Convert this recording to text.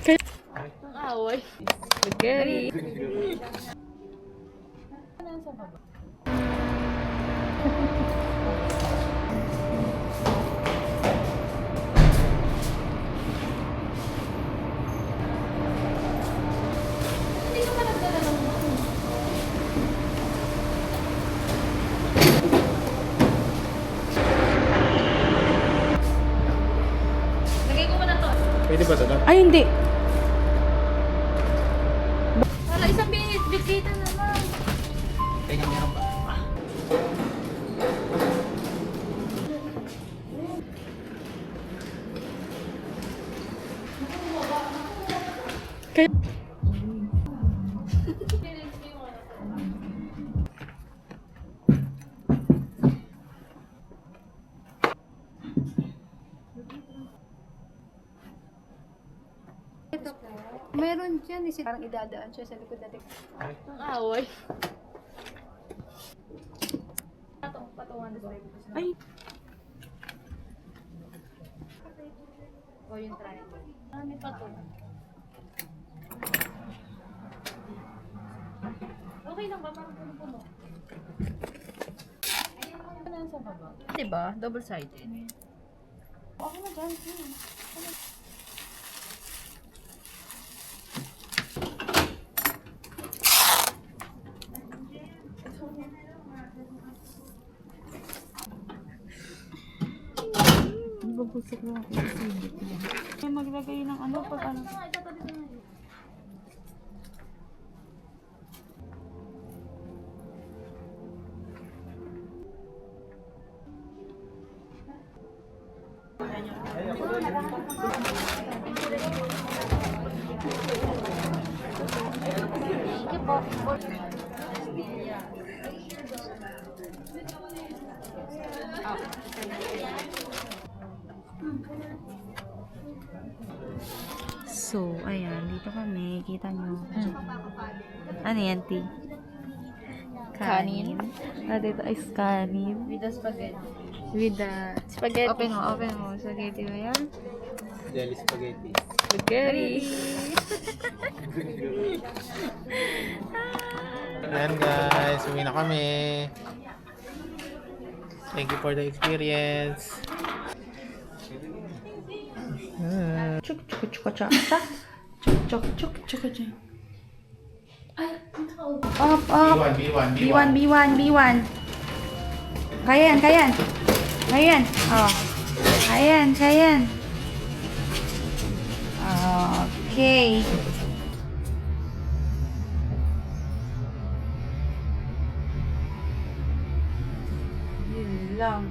Ang away. Spaghetti. Nasa baba. Hindi ka pa nagdala ng lagay ko muna to. Pwede ba ito? Ay, hindi. Wala, isang bigkita naman. Teka, meron pa. Kaya... Meron dyan, parang idadaan siya sa likod natin. Ang away. Patungan na sa Ay, o yung triangle. Marami pa to. Okay lang ba? Parang puno-puno. Ano sa baba? Diba? Double-sided. Okay na dyan. babusok na ako. Kaya maglagay ng ano pag ano. So, ayan, dito kami. Kita nyo. Ano yan, T? Kanin. Ah, dito is kanin. With the spaghetti. With the... Spaghetti. Open mo. Spaghetti ba yan? Jelly spaghetti. Spaghetti. Ayan guys, uwi na kami. Thank you for the experience. Chuk chuk chuk chuk chuk chuk chuk chuk. Up. B1. Kayan. Oh. Kayan. Okay. Yun lang.